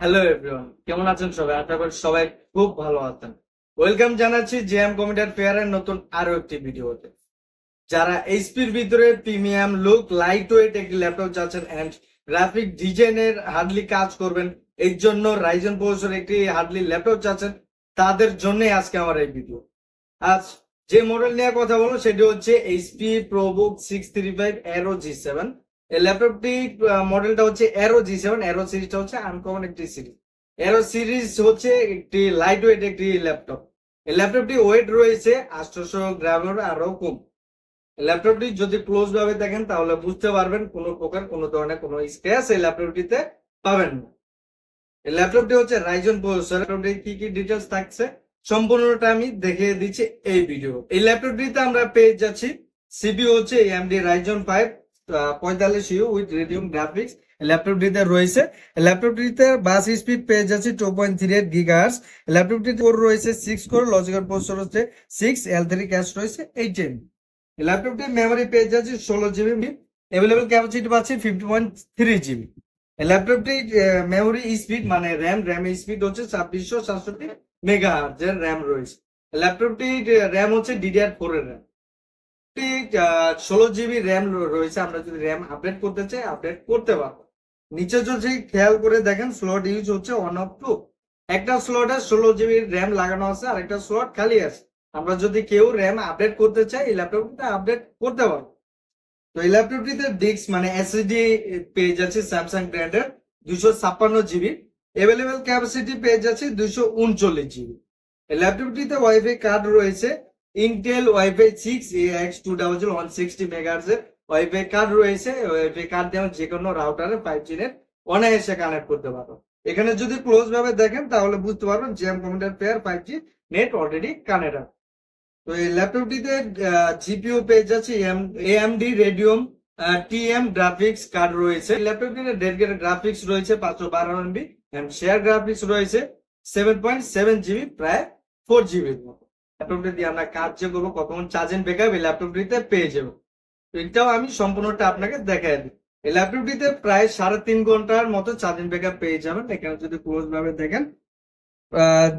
Hello everyone, কেমন আছেন সবাই? আশা করি সবাই খুব ভালো আছেন। ওয়েলকাম জানাচ্ছি জেএম কম্পিউটার ফেয়ারের নতুন আরো একটি ভিডিওতে। যারা এইচপির ভিতরে প্রিমিয়াম লুক লাইট ওয়েট একটি ল্যাপটপ চাচ্ছেন এন্ড গ্রাফিক ডিজাইনের হার্ডলি কাজ করবেন, এর জন্য রাইজেন প্রসেসর একটি হার্ডলি ল্যাপটপ চাচ্ছেন, তাদের জন্যই আজকে আমার এই ভিডিও। আজ যে মডেল নিয়ে কথা বলবো সেটি হচ্ছে এইচপি প্রোবুক 635 অ্যারো G7। এই ল্যাপটপটি মডেলটা হচ্ছে অ্যারো G7। অ্যারো সিরিজটা হচ্ছে আনকমন একটি সিরিজ। অ্যারো সিরিজ হচ্ছে একটি লাইট ওয়েট একটি ল্যাপটপ। এই ল্যাপটপটি ওয়েট রয়েছে 800 গ্রামের আরো কম। ল্যাপটপটি যদি ক্লোজ ভাবে দেখেন তাহলে বুঝতে পারবেন কোনো প্রকার কোনো ধরনের কোনো স্ক্র্যাচ এই ল্যাপটপটিতে পাবেন না। এই ল্যাপটপটি হচ্ছে রাইজন প্রসেসর। ল্যাপটপটির কি কি ডিটেলস থাকছে সম্পূর্ণটা আমি দেখিয়ে দিচ্ছি এই ভিডিও। এই ল্যাপটপটিতে আমরা পেয়ে যাচ্ছি সিপিইউ হচ্ছে AMD Ryzen 5 45U with Radeon graphics. ল্যাপটপটিতে রয়েছে। ল্যাপটপটিতে বাস স্পিড পেয়ে যাচ্ছি 2.38 গিগাহার্টজ। ল্যাপটপটিতে কোর রয়েছে 6 কোর, লজিক্যাল প্রসেসর হচ্ছে 6, L3 ক্যাশ রয়েছে 8 MB। ল্যাপটপটির মেমোরি পেয়ে যাচ্ছি 16 GB। অ্যাভেলেবল ক্যাপাসিটি পাচ্ছি 50.3 GB। ল্যাপটপটি মেমোরি স্পিড মানে র্যাম স্পিড হচ্ছে 2667 মেগাহার্টজ এর র্যাম রয়েছে। ল্যাপটপটি র্যাম হচ্ছে DDR4 এর র্যাম। 16 GB র্যাম রয়েছে। আমরা যদি র্যাম আপডেট করতে চাই আপডেট করতে পারবো। নিচে যদি খেয়াল করে দেখেন স্লট ইউজ হচ্ছে 1 অফ 2। একটা স্লটে 16 GB র্যাম লাগানো আছে আর একটা স্লট খালি আছে। আমরা যদি কেউ র্যাম আপডেট করতে চাই এই ল্যাপটপটা আপডেট করতে পারবো। তো এই ল্যাপটপটিতে ডিস্ক মানে এসএসডি পেয়ে যাচ্ছে স্যামসাং ব্র্যান্ডের 256 GB। অ্যাভেলেবেল ক্যাপাসিটি পেয়ে যাচ্ছে 239 GB। এই ল্যাপটপটিতে ওয়াইফাই কার্ড রয়েছে ইন্টেল ওয়াইফাই 6AX2000 160 মেগাহার্টজ এর ওয়াইফাই কার্ড রয়েছে। ওয়াইফাই কার্ড দিয়ে যে কোনো রাউটারে 5G নেট অনায়াসে কানেক্ট করতে পারো। এখানে যদি ক্লোজ ভাবে দেখেন তাহলে বুঝতে পারবেন JM computer pair 5G net already connect. তো এই ল্যাপটপটিতে জিপিইউ পেয়ে যাচ্ছে AMD radium TM graphics card রয়েছে। ল্যাপটপটিতে ডেডিকেটেড গ্রাফিক্স রয়েছে 512 MB এন্ড শেয়ার গ্রাফিক্স রয়েছে 7.7 GB, প্রায় 4 GB এর মতো। ল্যাপটপটি দিয়ে আমরা কাজ যে করবো কতক্ষণ চার্জিং ব্যাকআপ এই ল্যাপটপটিতে পেয়ে যাবো। তো এটাও আমি সম্পূর্ণটা আপনাকে দেখাই দিই। এই ল্যাপটপটিতে প্রায় 3.5 ঘন্টার মতো চার্জিং ব্যাকআপ পেয়ে যাবেন। এখানে যদি ক্লোজ ভাবে দেখেন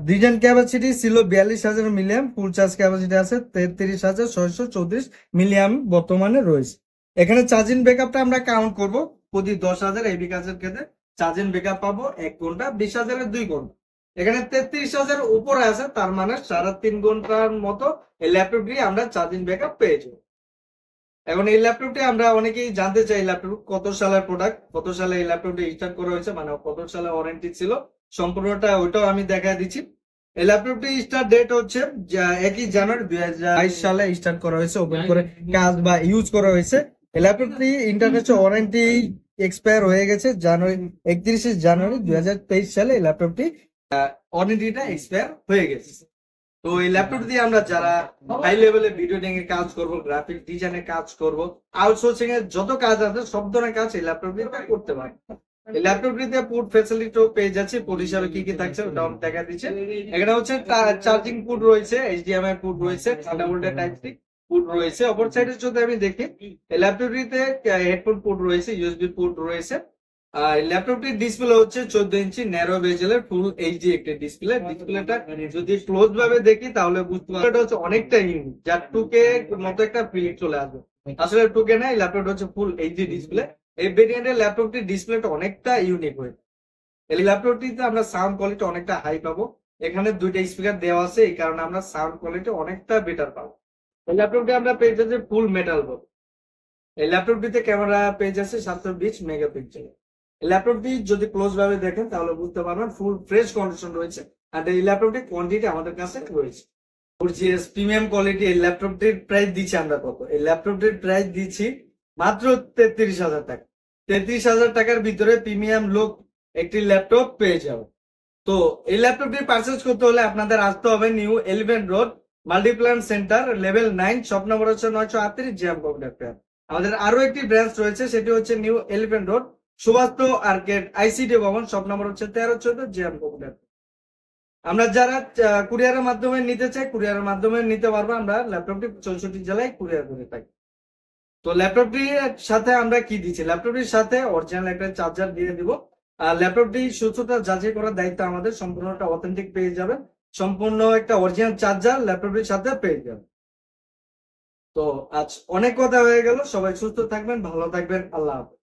ডিজাইন ক্যাপাসিটি ছিল 42,000 মিলিয়াম, ফুল চার্জ ক্যাপাসিটি আছে 33,634 মিলিয়াম বর্তমানে রয়েছে। এখানে চার্জিং ব্যাকআপটা আমরা কাউন্ট করব। প্রতি 10,000 এবি কাজের ক্ষেত্রে চার্জিং ব্যাকআপ পাবো 1 ঘন্টা, 20,000 এর 2 ঘন্টা। এখানে 33,000 উপরে আছে, তার মানে 3.5 ঘন্টার মতো এই ল্যাপটপটি আমরা চার্জিং ব্যাকআপ পেয়ে যাবো। এখন এই ল্যাপটপটি আমরা অনেকেই জানতে চাই ল্যাপটপ কত সালের প্রোডাক্ট, কত সালে এই ল্যাপটপটি স্টার্ট করা হয়েছে, মানে কত সালে ওয়ারেন্টি ছিল, সম্পূর্ণটা ওইটাও আমি দেখা দিচ্ছি। এই ল্যাপটপটি স্টার্ট ডেট হচ্ছে 1 জানুয়ারি 2022 সালে স্টার্ট করা হয়েছে, ওপেন করে কাজ বা ইউজ করা হয়েছে। এই ল্যাপটপটি ইন্টারন্যাশনাল ওয়ারেন্টি এক্সপায়ার হয়ে গেছে 31 জানুয়ারি 2023 সালে এই ল্যাপটপটি ওয়ারেন্টিটা এক্সপায়ার হয়ে গেছে। তো এই ল্যাপটপ দিয়ে আমরা যারা হাই লেভেলে ভিডিও এডিটিং এর কাজ করব, গ্রাফিক ডিজাইনের কাজ করব, আউটসোর্সিং এর যত কাজ আছে সব ধরনের কাজ এই ল্যাপটপ দিয়ে করতে পারবো। এই ল্যাপটপটিতে পোর্ট ফ্যাসিলিটিও পেয়ে যাচ্ছে। পোর্ট হিসাবে কি কি থাকছে ওটা দেখা দিচ্ছে। এখানে হচ্ছে চার্জিং পোর্ট রয়েছে, HDMI পোর্ট রয়েছে, থান্ডারবোল্ট টাইপ সি পোর্ট রয়েছে। অপর সাইডে যদি আমি দেখি এই ল্যাপটপটিতে হেডফোন পোর্ট রয়েছে, ইউএসবি পোর্ট রয়েছে। আর ল্যাপটপটির ডিসপ্লে হচ্ছে 14 ইঞ্চি ন্যারো বেজেলের ফুল এইচডি একটি ডিসপ্লে। ডিসপ্লেটা যদি ক্লোজ ভাবে দেখি তাহলে বুঝতে পারবো এটা হচ্ছে অনেকটা ইউনিক, যার 2K মতো একটা ফিল চলে আসবে। আসলে 2K না, এই ল্যাপটপটা হচ্ছে ফুল এইচডি ডিসপ্লে। এই ভেরিয়েন্টের ল্যাপটপটির ডিসপ্লেটা অনেকটা ইউনিক হয়ে। এই ল্যাপটপটিতে আমরা সাউন্ড কোয়ালিটি অনেকটা হাই পাবো। এখানে 2টা স্পিকার দেওয়া আছে, এই কারণে আমরা সাউন্ড কোয়ালিটি অনেকটা বেটার পাবো। এই ল্যাপটপটি আমরা পেয়ে যাচ্ছি ফুল মেটাল বডি। এই ল্যাপটপটিতে ক্যামেরা পেয়ে যাচ্ছে 720 মেগাপিক্সেল। ল্যাপটপটি যদি ক্লোজ ভাবে দেখেন তাহলে বুঝতে পারবেন ফুল ফ্রেশ কন্ডিশন রয়েছে। আর এই ল্যাপটপটি কোয়ান্টিটি আমাদের কাছে রয়েছে গর্জিয়াস প্রিমিয়াম কোয়ালিটি। এই ল্যাপটপটির প্রাইস দিচ্ছি আমরা কত? এই ল্যাপটপটির প্রাইস দিচ্ছি মাত্র 33,000 টাকা। 33,000 টাকার ভিতরে প্রিমিয়াম লুক একটি ল্যাপটপ পেয়ে যাবে। তো এই ল্যাপটপটি পারচেজ করতে হলে আপনাদের আসতে হবে new 11 road Multiplan centre, level 9, shop number হচ্ছে 938, জেএম কম্পিউটার ফেয়ার। আমাদের আরো একটি ব্রাঞ্চ রয়েছে, সেটি হচ্ছে new 11 road Subhash arcade ICT Bhaban, shop number হচ্ছে 1314, জেএম কম্পিউটার। আমরা যারা কুরিয়ারের মাধ্যমে নিতে চাই কুরিয়ারের মাধ্যমে নিতে পারবো। আমরা ল্যাপটপটি 64 জেলায় কুরিয়ার করে থাকি। তো ল্যাপটপটির সাথে আমরা কি দিচ্ছি? ল্যাপটপটির সাথে অরিজিনাল একটা চার্জার দিয়ে দিব। ল্যাপটপটি সুস্থতা যাচাই করার দায়িত্ব আমাদের, সম্পূর্ণটা অথেন্টিক পেয়ে যাবেন, সম্পূর্ণ একটা অরিজিনাল চার্জার ল্যাপটপটির সাথে পেয়ে যাবেন। তো আজ অনেক কথা হয়ে গেল, সবাই সুস্থ থাকবেন, ভালো থাকবেন, আল্লাহ হাফেজ।